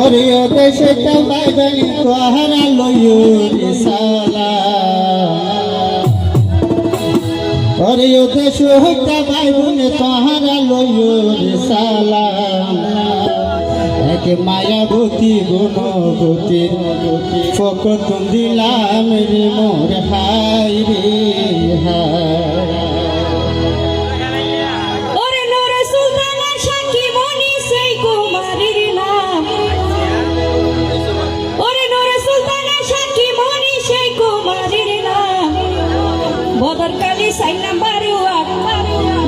ওরে ও দেশে বাইবেল তোহারা লইও রিসালা ওরে ও দেশে বাইবেল তোহারা লইও রিসালা এক মায়াবতী গুণবতীর ফকত দিলাম রে মোর হাই রে হাই বদরকালী 4 নাম্বার ওয়ার্ড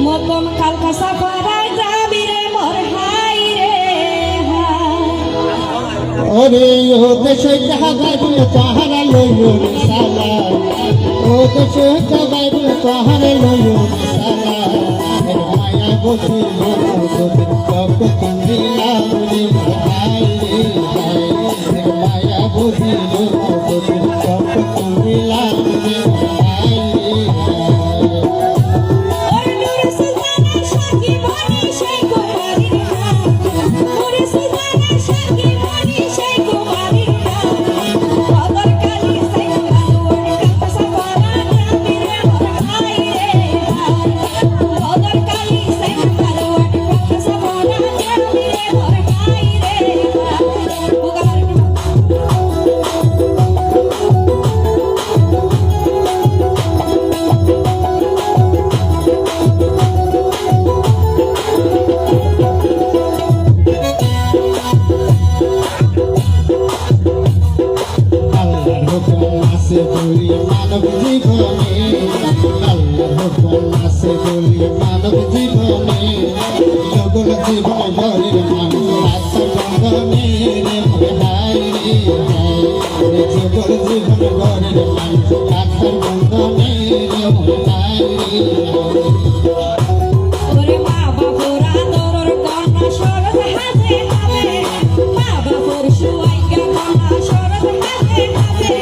মতন কালকা সাফারায় যাবি রে মোর হাই রে ওরে ও দেশে বাইবেল তোহারা লইও রিসালা ও দেশে বাইবেল তোহারা লইও রিসালা এর মায়া বসে ফকত দিলাম রে মোর হাই রে হাই এর মায়া বসে ফকত দিলাম রে মোর হাই রে ওরে নূর সুলতানা শাকি বনি সেই কুমারীর নাম ওরে সুলতানা শাকি বনি সেই কুমারীর নাম বদরকালী 4 নাম্বার ওয়ার্ড কালকা সাফারায় যাবি রে মোর হাই রে বদরকালী 4 নাম্বার ওয়ার্ড কালকা সাফারায় যাবি রে মোর হাই রে আল্লাহর হুকুম আছে বলি মানব জীবনে আল্লাহর হুকুম আছে বলি মানব জীবনে জগল জীবন ভরের মানুষ রাস্তা বন্ধনে রে মোর হাই রে হাই রে জগল জীবন ভরের মানুষ রাস্তা বন্ধনে রে মোর হাই রে ওরে মা বাপুর আদরের কন্যা শরৎ হাতে নামে মা বাপুর সুয়াইকা কন্যা শরৎ হাতে নামে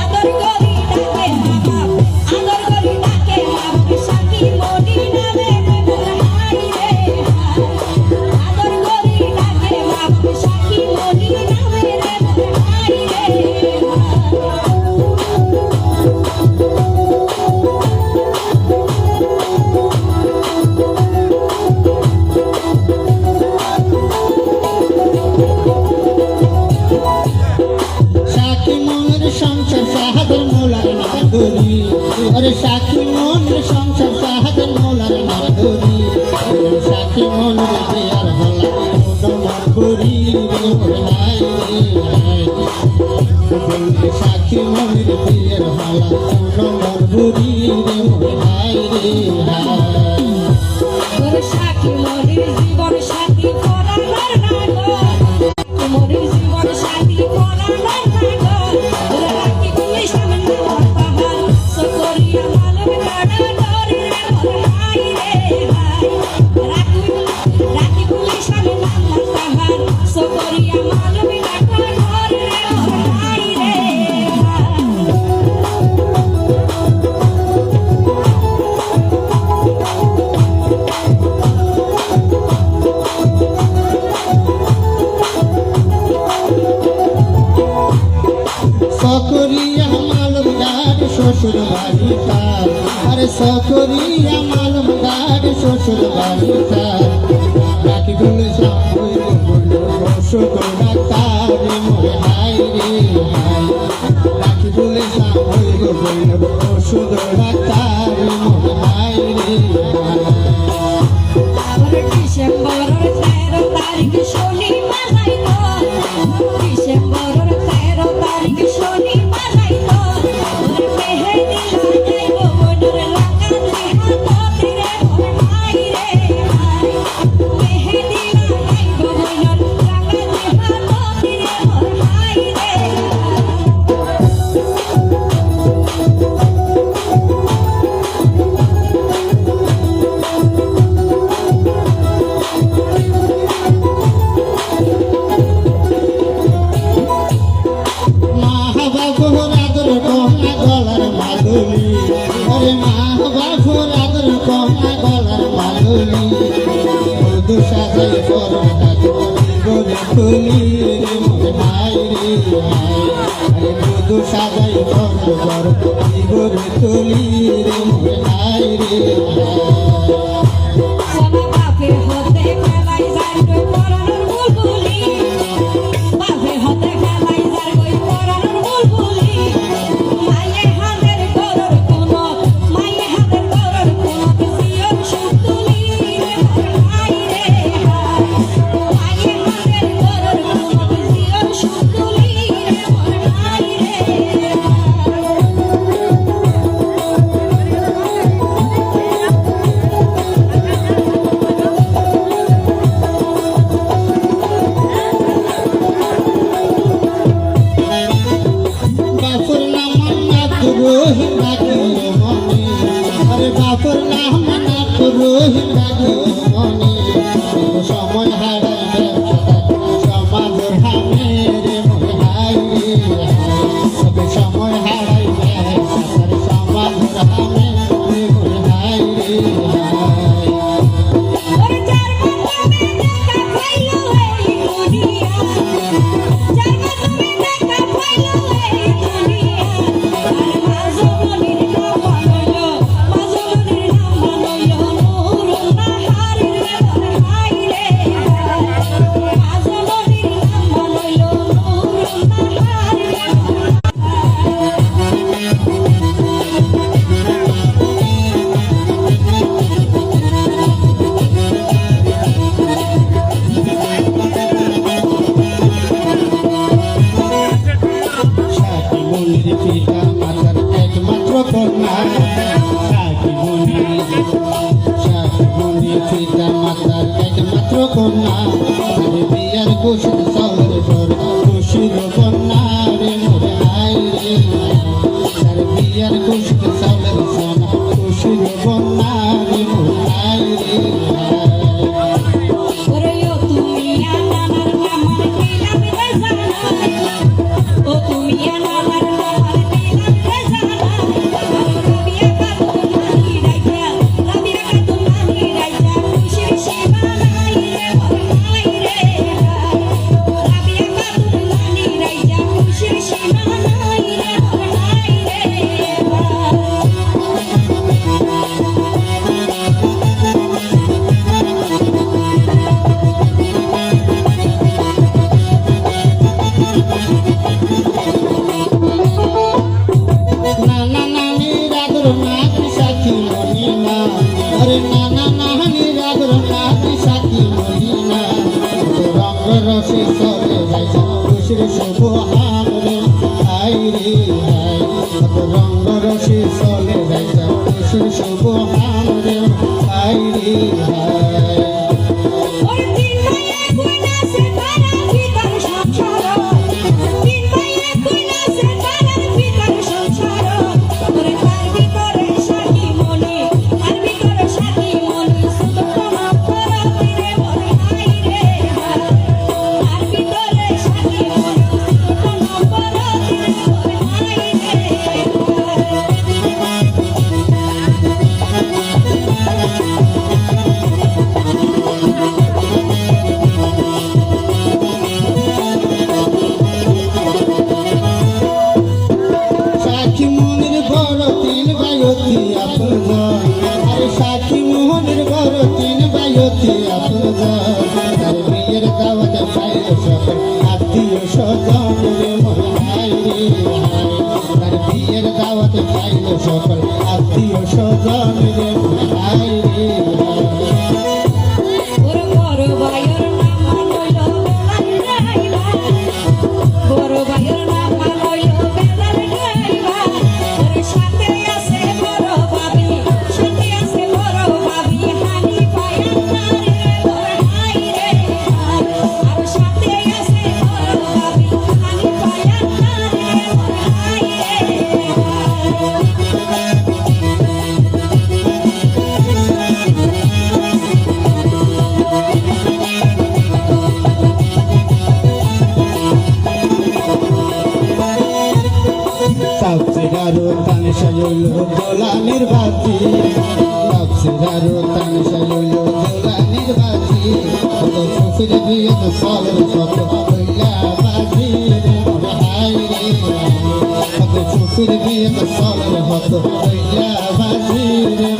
আদর করি ডাকে বাপ আদর করি ডাকে বাপ শাকি মনি নামে মোর হাই রে আদর করি ডাকে বাপ শাকি মনি নামে রে মোর হাই রে সাকি মনের সংসার সাহাদের মোলার নাদরি আরে সাকি মনের সংসার সাহাদের মোলার নাদরি সাকি মনের প্রিয়ার হলা নমর করি রে মোর হাই রে হাই সাকি মনের প্রিয়ার হলা নমর করি রে মোর হাই রে হাই ওরে শাকি মনির জীবন সাথী পরাণার নাগর মনির জীবন সাথী পরাণার নাগর ওরে রাখি পুলিশ সামনে পাহাড় সকরিয়া মালব কাটা ডরে রে মোর হাই রে হাই রাখি পুলিশ সামনে পাহাড় সকরিয়া মালব কাটা ডরে রে মোর হাই রে হাই সকরিয়া মালম গাড় শ্বশুর বাড়ি তার আরে সকরিয়া মালম গাড় শ্বশুর বাড়ি তার রাখি বলে শ্বশুরা তার মোর হাই রে হাই রাখি বলে শ্বশুরা তার মোর হাই রে হাই ওরে ডিসেম্বরের 13 তারিখ শনিবার যাইতো ডিসেম্বরের 13 তারিখ শনিবার যাইতো ওরে মেহেদি লাগাইবো মনের লাগাতে হাততে রে মোর হাই রে হাই মেহেদি লাগাইবো মনের লাগাতে হাততে রে মোর হাই রে সাজাই বড় ফুলি আরে দুধ সাজাই ঘর ঘর জীবন তুলি রে মোরে হাই রে সোনা বাপের হতে খেলাই যায় গো পরানোর বুলবুলি বাপের হতে খেলাই যায় গো পরানোর বুলবুলি মায়ের হাতের গরর কোনো মায়ের হাতের গরর কোনো জিয়র সুতুলি রে মোর হাই রে মায়ের হাতের গরর কোনো জিয়র সুতুলি রে মোর হাই রে বাপুর নাম নাথ রোহিত ডাকে মনে আরে বাপুর নাম নাথ রোহিত ডাকে মনে সময় হারাই সমাজ হামে রে মোরে হাই রে সবে সময় হারাই সমাজ হামে রে মোরে হাই রে হাই ওরে চার মাথা দেখা পাইলো এই দুনিয়া চার মাথা দেখা পাইলো এই দুনিয়া আর মাজমনির নাম মানলো নূরুল নাহার রে মোর হাই রে মাজমনির নাম মানলো নূরুল নাহার রে সাকি মনির পিতা মাতার একমাত্র কন্যা সাকি মনির পিতা মাতার একমাত্র কন্যা আরে বিয়ার কুশির সর সর খুশির কন্যা রে মোরে হাই রে তার বিয়ার কুশির সর সর খুশির কন্যা রে মোরে হাই রে ওরে ও তুমি আনার নামার দিলাম রে জানা ও তুমি আনার নামার দিলাম রে জানা রাবিয়া খাতুন নানি রাইজা রাবিয়া খাতুন নানি রাইজা খুশির সীমানাই রে মোর হাই রে রাবিয়া খাতুন নানি রাইজা খুশির সীমানাই রে মোর হাই রে নানা নানি রাগর নাতি সাকি মনিনা আরে নানা নানি রাগর নাতি সাকি মনিনা রঙ রসে চলে যাইছে খুশির শুভ হামরে হাই রে হাই রঙ রসে চলে যাইছে খুশির শুভ হামরে হাই রে হাই ওরে তিন মাইয়া কইনা সে তারার ভিতর সংসার তিন মাইয়া কইনা সে তারার ভিতর সংসার ওরে তার ভিতরে সাকি মনি তার ভিতরে সাকি মনি শুধু তোমার পরতে রে মোর হাই রে তার ভিতরে সাকি মনি শুধু তোমার পরতে রে মোর হাই রে সাকি মনির বড় তিন বায়তি আপন আরে সাকি মোহনের বড় তিন বায়তি আপন তার বিয়ের দাওয়াতে পাইল সকল আত্মীয় স্বজন রে মোর হাই রে হাই তার বিয়ের দাওয়াতে পাইল সকল আত্মীয় স্বজন রে মোর হাই রে হাই ওরে বড় ভাইয়ের নাম লইল বেলাল ড্রাইভার বড় ভাইয়ের নাম লইল বেলাল ড্রাইভার ওরে সাথে আছে বড় ভাবি সাথে আছে বড় ভাবি হানি পায়ান্নার রে মোর হাই রে আর সাথে আছে বড় ভাবি হানি পায়ান্নার রে মোর হাই সাবসিরারো তানে সাজলো দোলানির বাতি সাবসিরারো তানে সাজলো দোলানির বাতি কত সুফির দিয়ে তো সবের কত হইলা বাজি রে মোরা বাসির বিয়ে তো সবার হতো হইয়া বাসির